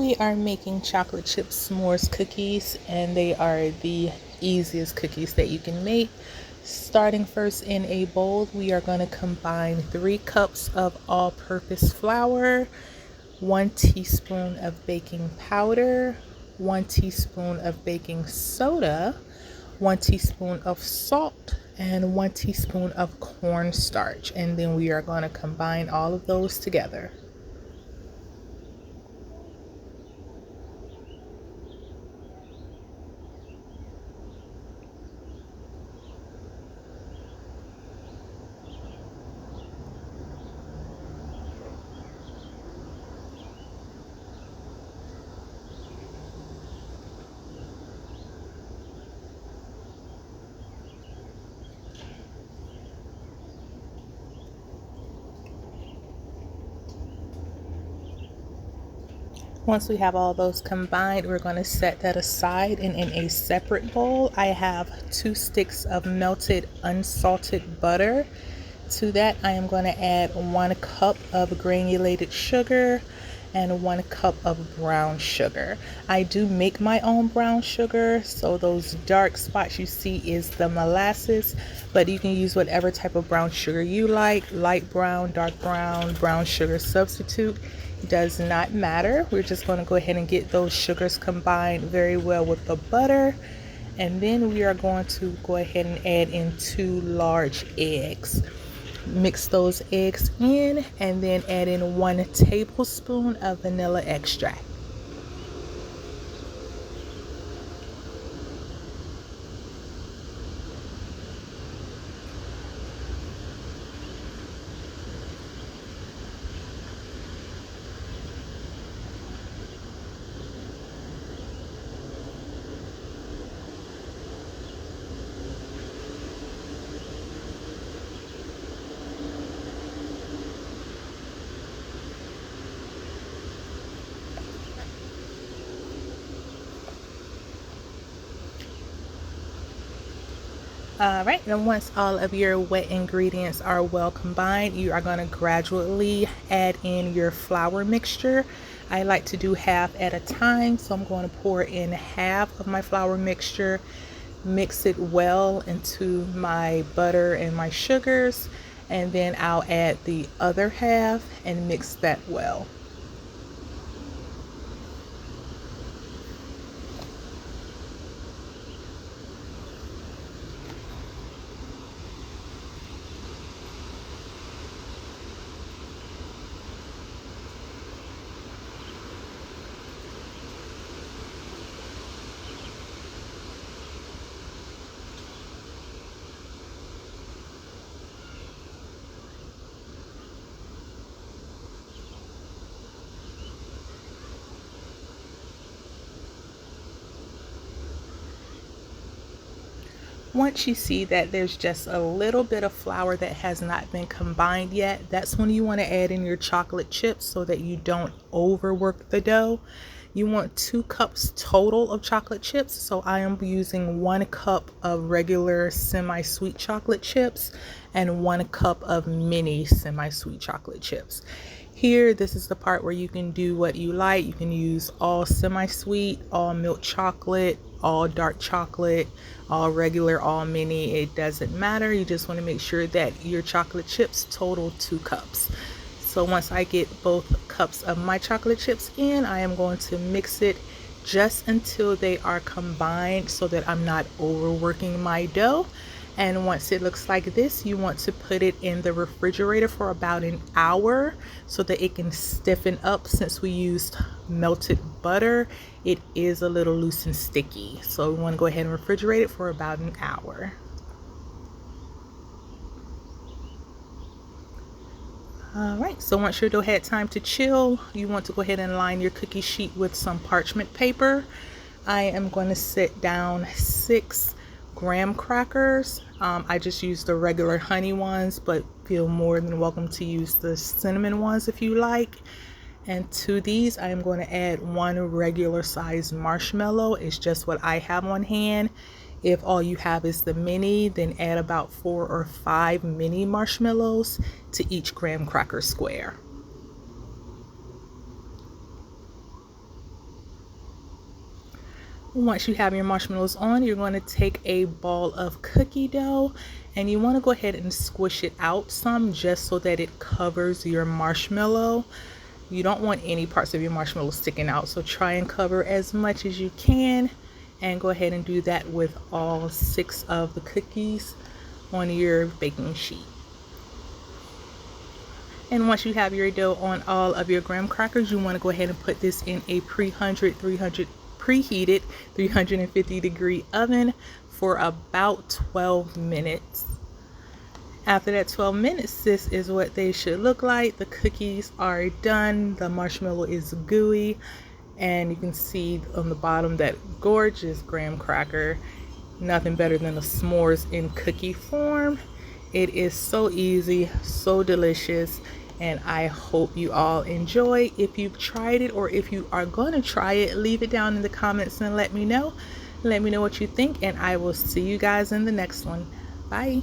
We are making chocolate chip s'mores cookies, and they are the easiest cookies that you can make. Starting first in a bowl, we are going to combine 3 cups of all-purpose flour, 1 teaspoon of baking powder, 1 teaspoon of baking soda, 1 teaspoon of salt, and 1 teaspoon of cornstarch. And then we are going to combine all of those together. Once we have all those combined, we're going to set that aside, and in a separate bowl I have 2 sticks of melted unsalted butter. To that I am going to add 1 cup of granulated sugar and 1 cup of brown sugar. I do make my own brown sugar, so those dark spots you see is the molasses, but you can use whatever type of brown sugar you like. Light brown, dark brown, brown sugar substitute does not matter. We're just going to go ahead and get those sugars combined very well with the butter, and then we are going to go ahead and add in 2 large eggs. Mix those eggs in, and then add in 1 tablespoon of vanilla extract. Alright, and once all of your wet ingredients are well combined, you are going to gradually add in your flour mixture. I like to do half at a time, so I'm going to pour in half of my flour mixture, mix it well into my butter and my sugars, and then I'll add the other half and mix that well. Once you see that there's just a little bit of flour that has not been combined yet, that's when you want to add in your chocolate chips so that you don't overwork the dough. You want 2 cups total of chocolate chips, so I am using 1 cup of regular semi-sweet chocolate chips and 1 cup of mini semi-sweet chocolate chips. Here, this is the part where you can do what you like. You can use all semi-sweet, all milk chocolate, all dark chocolate, all regular, all mini. It doesn't matter. You just want to make sure that your chocolate chips total 2 cups. So once I get both cups of my chocolate chips in, I am going to mix it just until they are combined so that I'm not overworking my dough. And once it looks like this, you want to put it in the refrigerator for about an hour so that it can stiffen up. Since we used melted butter, it is a little loose and sticky. So we want to go ahead and refrigerate it for about an hour. Alright, so once your dough had time to chill, you want to go ahead and line your cookie sheet with some parchment paper. I am going to set down 6 graham crackers. I just use the regular honey ones, but feel more than welcome to use the cinnamon ones if you like. And to these, I am going to add 1 regular size marshmallow. It's just what I have on hand. If all you have is the mini, then add about 4 or 5 mini marshmallows to each graham cracker square. Once you have your marshmallows on, you're going to take a ball of cookie dough and you want to go ahead and squish it out some just so that it covers your marshmallow. You don't want any parts of your marshmallow sticking out, so try and cover as much as you can, and go ahead and do that with all 6 of the cookies on your baking sheet. And once you have your dough on all of your graham crackers, you want to go ahead and put this in a preheated 350-degree oven for about 12 minutes. After that 12 minutes, this is what they should look like. The cookies are done, the marshmallow is gooey, and you can see on the bottom that gorgeous graham cracker. Nothing better than the s'mores in cookie form. It is so easy, so delicious, and I hope you all enjoy. If you've tried it or if you are going to try it, leave it down in the comments and let me know. Let me know what you think, and I will see you guys in the next one. Bye.